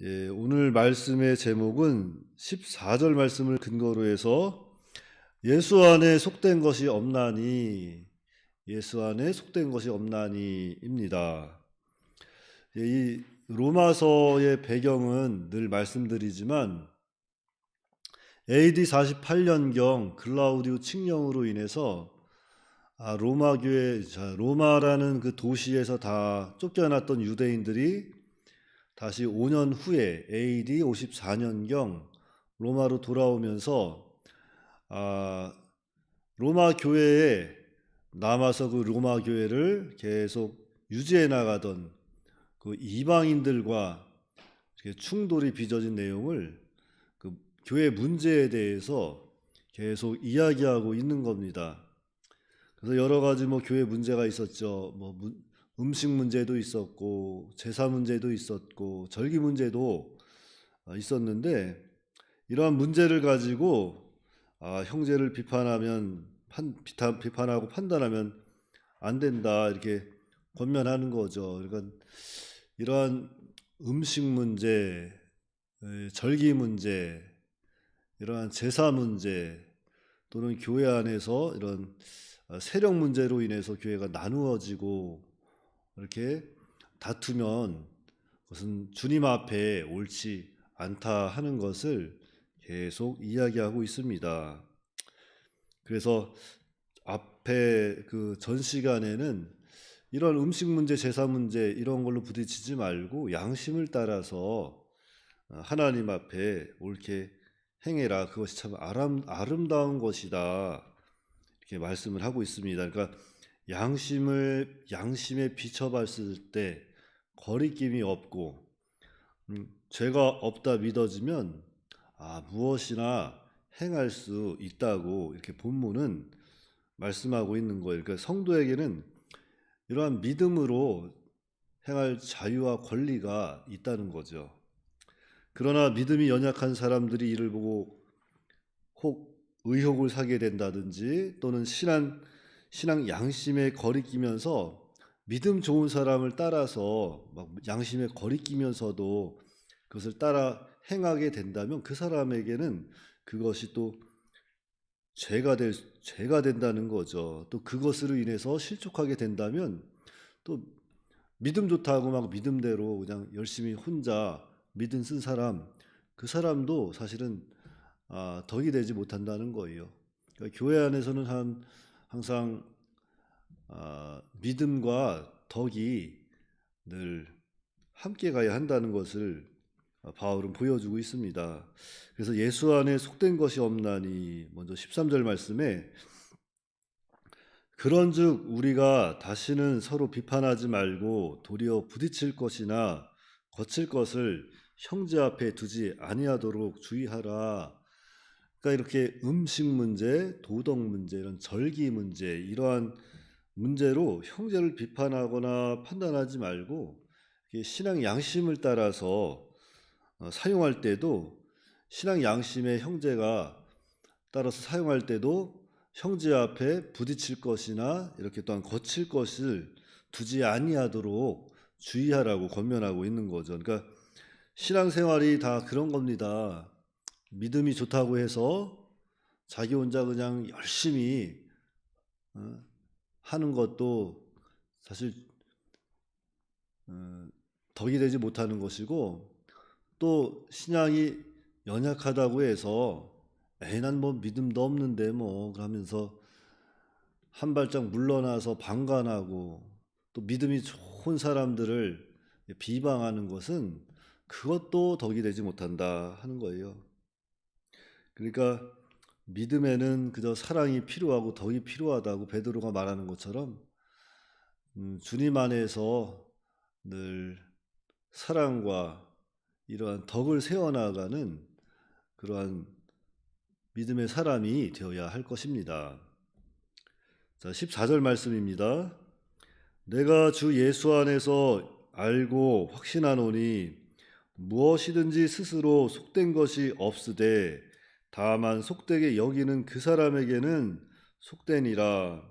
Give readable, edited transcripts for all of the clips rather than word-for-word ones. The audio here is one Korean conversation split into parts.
오늘 말씀의 제목은 14절 말씀을 근거로 해서 예수 안에 속된 것이 없나니, 예수 안에 속된 것이 없나니입니다. 이 로마서의 배경은 늘 말씀드리지만 AD 48년경 글라우디우 칙령으로 인해서 로마라는 그 도시에서 다 쫓겨났던 유대인들이 다시 5년 후에 AD 54년경 로마로 돌아오면서 로마 교회에 남아서 그 로마 교회를 계속 유지해 나가던 그 이방인들과 이렇게 충돌이 빚어진 내용을 그 교회 문제에 대해서 계속 이야기하고 있는 겁니다. 그래서 여러 가지 교회 문제가 있었죠. 음식 문제도 있었고 제사 문제도 있었고 절기 문제도 있었는데, 이러한 문제를 가지고 형제를 비판하고 판단하면 안 된다, 이렇게 권면하는 거죠. 그러니까 이러한 음식 문제, 절기 문제, 이러한 제사 문제, 또는 교회 안에서 이런 세력 문제로 인해서 교회가 나누어지고 이렇게 다투면 그것은 주님 앞에 옳지 않다 하는 것을 계속 이야기하고 있습니다. 그래서 앞에 그 전 시간에는 이런 음식 문제, 제사 문제 이런 걸로 부딪히지 말고 양심을 따라서 하나님 앞에 옳게 행해라, 그것이 참 아름다운 것이다, 이렇게 말씀을 하고 있습니다. 그러니까 양심에 비춰봤을 때 거리낌이 없고 죄가 없다 믿어지면 무엇이나 행할 수 있다고 이렇게 본문은 말씀하고 있는 거예요. 그러니까 성도에게는 이러한 믿음으로 행할 자유와 권리가 있다는 거죠. 그러나 믿음이 연약한 사람들이 이를 보고 혹 의혹을 사게 된다든지, 또는 신앙 양심에 거리끼면서 믿음 좋은 사람을 따라서 양심에 거리끼면서도 그것을 따라 행하게 된다면 그 사람에게는 그것이 또 죄가 된다는 거죠. 또 그것으로 인해서 실족하게 된다면 또 믿음 좋다고 믿음대로 그냥 열심히 혼자 믿음 쓴 사람, 그 사람도 사실은 덕이 되지 못한다는 거예요. 그러니까 교회 안에서는 항상 믿음과 덕이 늘 함께 가야 한다는 것을 바울은 보여주고 있습니다. 그래서 예수 안에 속된 것이 없나니, 먼저 13절 말씀에 그런즉 우리가 다시는 서로 비판하지 말고 도리어 부딪힐 것이나 거칠 것을 형제 앞에 두지 아니하도록 주의하라. 그러니까 이렇게 음식 문제, 도덕 문제, 이런 절기 문제, 이러한 문제로 형제를 비판하거나 판단하지 말고 신앙 양심을 따라서 사용할 때도, 신앙 양심의 형제가 따라서 사용할 때도 형제 앞에 부딪힐 것이나 이렇게 또한 거칠 것을 두지 아니하도록 주의하라고 권면하고 있는 거죠. 그러니까 신앙생활이 다 그런 겁니다. 믿음이 좋다고 해서 자기 혼자 그냥 열심히 하는 것도 사실 덕이 되지 못하는 것이고, 또 신앙이 연약하다고 해서 난 믿음도 없는데 그러면서 한 발짝 물러나서 방관하고 또 믿음이 좋은 사람들을 비방하는 것은 그것도 덕이 되지 못한다 하는 거예요. 그러니까 믿음에는 그저 사랑이 필요하고 덕이 필요하다고 베드로가 말하는 것처럼 주님 안에서 늘 사랑과 이러한 덕을 세워나가는 그러한 믿음의 사람이 되어야 할 것입니다. 자, 14절 말씀입니다. 내가 주 예수 안에서 알고 확신하노니 무엇이든지 스스로 속된 것이 없으되 다만 속되게 여기는 그 사람에게는 속되니라.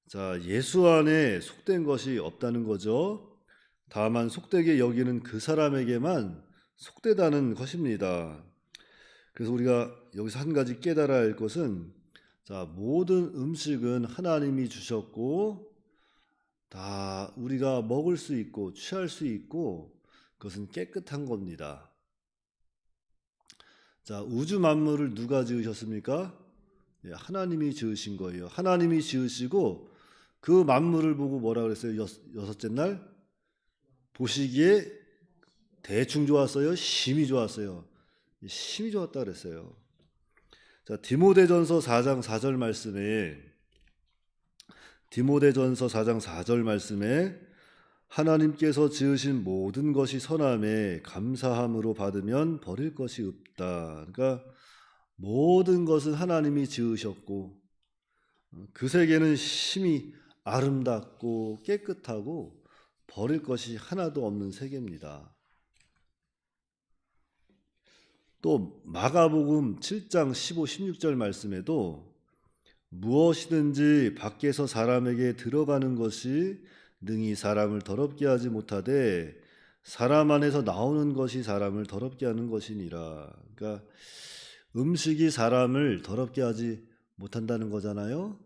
자, 예수 안에 속된 것이 없다는 거죠. 다만 속되게 여기는 그 사람에게만 속되다는 것입니다. 그래서 우리가 여기서 한 가지 깨달아야 할 것은, 자, 모든 음식은 하나님이 주셨고 다 우리가 먹을 수 있고 취할 수 있고 그것은 깨끗한 겁니다. 자, 우주 만물을 누가 지으셨습니까? 예, 하나님이 지으신 거예요. 하나님이 지으시고 그 만물을 보고 뭐라 그랬어요? 여섯째 날 보시기에 대충 좋았어요? 심히 좋았어요? 심히 좋았다 그랬어요. 자, 디모데전서 4장 4절 말씀에 하나님께서 지으신 모든 것이 선함에 감사함으로 받으면 버릴 것이 없다. 그러니까 모든 것은 하나님이 지으셨고 그 세계는 심히 아름답고 깨끗하고 버릴 것이 하나도 없는 세계입니다. 또 마가복음 7장 15, 16절 말씀에도 무엇이든지 밖에서 사람에게 들어가는 것이 능히 사람을 더럽게 하지 못하되 사람 안에서 나오는 것이 사람을 더럽게 하는 것이니라. 그러니까 음식이 사람을 더럽게 하지 못한다는 거잖아요.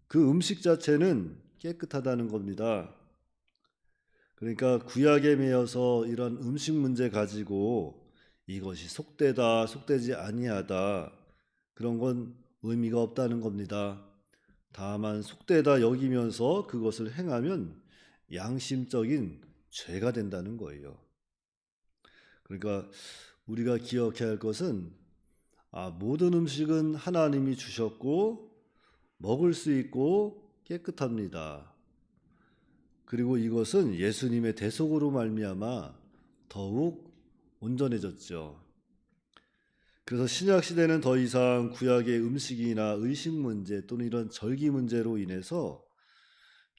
그 음식 자체는 깨끗하다는 겁니다. 그러니까 구약에 매여서 이런 음식 문제 가지고 이것이 속되다, 속되지 아니하다 그런 건 의미가 없다는 겁니다. 다만 속되다 여기면서 그것을 행하면 양심적인 죄가 된다는 거예요. 그러니까 우리가 기억해야 할 것은 모든 음식은 하나님이 주셨고 먹을 수 있고 깨끗합니다. 그리고 이것은 예수님의 대속으로 말미암아 더욱 온전해졌죠. 그래서 신약 시대는 더 이상 구약의 음식이나 의식 문제 또는 이런 절기 문제로 인해서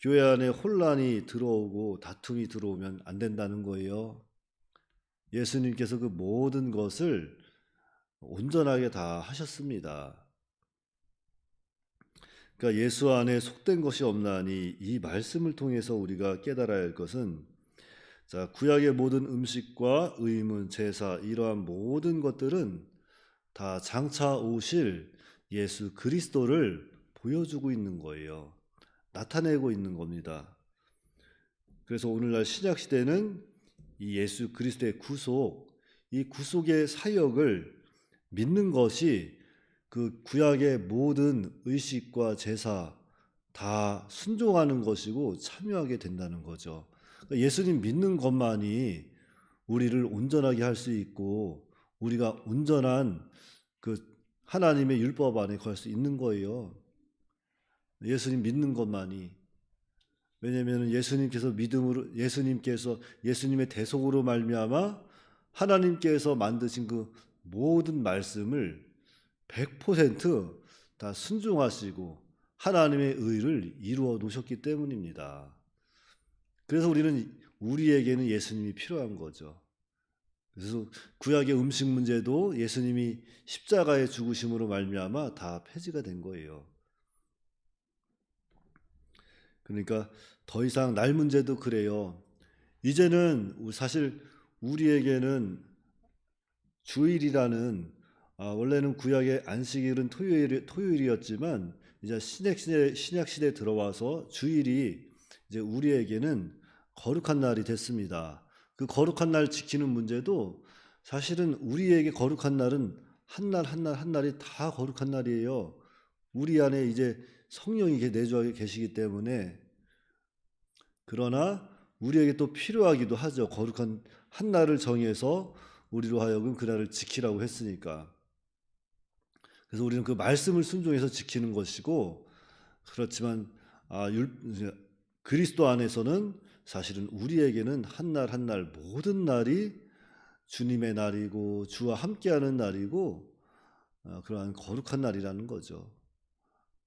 교회 안에 혼란이 들어오고 다툼이 들어오면 안 된다는 거예요. 예수님께서 그 모든 것을 온전하게 다 하셨습니다. 그러니까 예수 안에 속된 것이 없나니 이 말씀을 통해서 우리가 깨달아야 할 것은, 자, 구약의 모든 음식과 의문, 제사 이러한 모든 것들은 다 장차 오실 예수 그리스도를 보여주고 있는 거예요. 나타내고 있는 겁니다. 그래서 오늘날 신약 시대는 이 예수 그리스도의 구속, 이 구속의 사역을 믿는 것이 그 구약의 모든 의식과 제사 다 순종하는 것이고 참여하게 된다는 거죠. 그러니까 예수님 믿는 것만이 우리를 온전하게 할 수 있고 우리가 온전한 그 하나님의 율법 안에 거할 수 있는 거예요. 예수님 믿는 것만이. 왜냐하면 예수님께서 믿음으로 예수님의 대속으로 말미암아 하나님께서 만드신 그 모든 말씀을 100%다 순종하시고 하나님의 의를 이루어 놓으셨기 때문입니다. 그래서 우리에게는 예수님이 필요한 거죠. 그래서 구약의 음식 문제도 예수님이 십자가의 죽으심으로 말미암아 다 폐지가 된 거예요. 그러니까 더 이상 날 문제도 그래요. 이제는 사실 우리에게는 주일이라는, 원래는 구약의 안식일은 토요일이었지만 이제 신약 시대에 들어와서 주일이 이제 우리에게는 거룩한 날이 됐습니다. 그 거룩한 날 지키는 문제도 사실은 우리에게 거룩한 날은 한 날이 다 거룩한 날이에요. 우리 안에 이제 성령이 내주하게 계시기 때문에. 그러나 우리에게 또 필요하기도 하죠. 거룩한 한 날을 정해서 우리로 하여금 그 날을 지키라고 했으니까. 그래서 우리는 그 말씀을 순종해서 지키는 것이고, 그렇지만 그리스도 안에서는 사실은 우리에게는 한 날 모든 날이 주님의 날이고 주와 함께하는 날이고 그러한 거룩한 날이라는 거죠.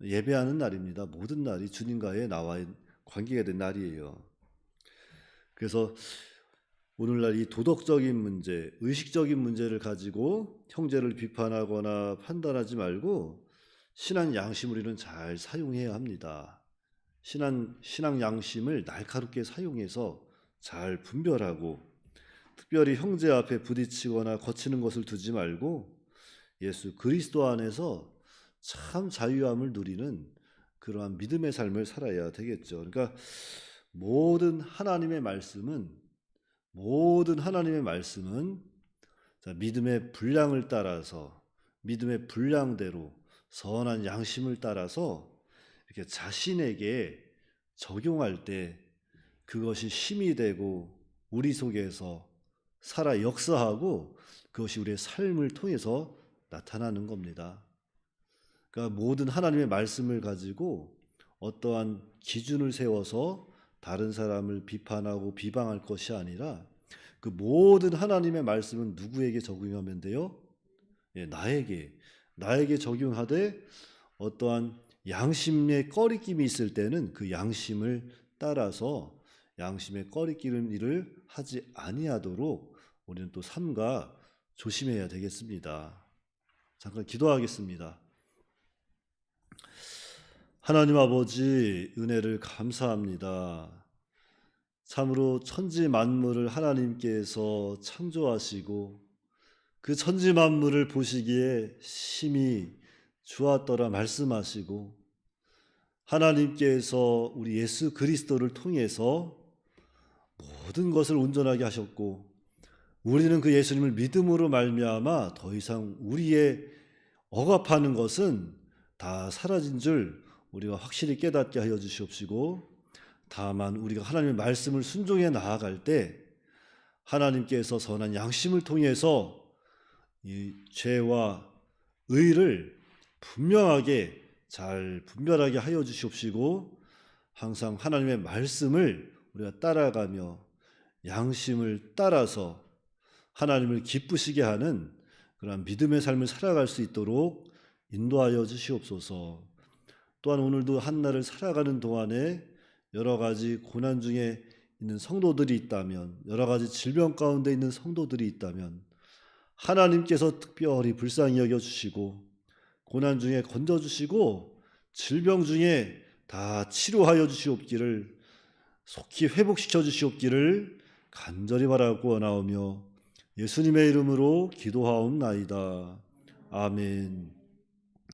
예배하는 날입니다. 모든 날이 주님과의 나와의 관계가 된 날이에요. 그래서 오늘날 이 도덕적인 문제, 의식적인 문제를 가지고 형제를 비판하거나 판단하지 말고 신앙 양심을 우리는 잘 사용해야 합니다. 신앙 양심을 날카롭게 사용해서 잘 분별하고, 특별히 형제 앞에 부딪히거나 거치는 것을 두지 말고 예수 그리스도 안에서 참 자유함을 누리는 그러한 믿음의 삶을 살아야 되겠죠. 그러니까 모든 하나님의 말씀은 자, 믿음의 분량을 따라서 믿음의 분량대로 선한 양심을 따라서 이렇게 자신에게 적용할 때 그것이 힘이 되고 우리 속에서 살아 역사하고 그것이 우리의 삶을 통해서 나타나는 겁니다. 그러니까 모든 하나님의 말씀을 가지고 어떠한 기준을 세워서 다른 사람을 비판하고 비방할 것이 아니라 그 모든 하나님의 말씀은 누구에게 적용하면 돼요? 예, 나에게 적용하되 어떠한 양심의 꺼리낌이 있을 때는 그 양심을 따라서 양심의 꺼리끼는 일을 하지 아니하도록 우리는 또 삼가 조심해야 되겠습니다. 잠깐 기도하겠습니다. 하나님 아버지, 은혜를 감사합니다. 참으로 천지 만물을 하나님께서 창조하시고 그 천지 만물을 보시기에 심히 좋았더라 말씀하시고 하나님께서 우리 예수 그리스도를 통해서 모든 것을 온전하게 하셨고 우리는 그 예수님을 믿음으로 말미암아 더 이상 우리의 억압하는 것은 다 사라진 줄 우리가 확실히 깨닫게 하여 주시옵시고 다만 우리가 하나님의 말씀을 순종해 나아갈 때 하나님께서 선한 양심을 통해서 이 죄와 의를 분명하게 잘 분별하게 하여 주시옵시고 항상 하나님의 말씀을 우리가 따라가며 양심을 따라서 하나님을 기쁘시게 하는 그런 믿음의 삶을 살아갈 수 있도록 인도하여 주시옵소서. 또한 오늘도 한날을 살아가는 동안에 여러 가지 고난 중에 있는 성도들이 있다면 여러 가지 질병 가운데 있는 성도들이 있다면 하나님께서 특별히 불쌍히 여겨주시고 고난 중에 건져주시고 질병 중에 다 치료하여 주시옵기를 속히 회복시켜 주시옵기를 간절히 바라고 원하오며 예수님의 이름으로 기도하옵나이다. 아멘.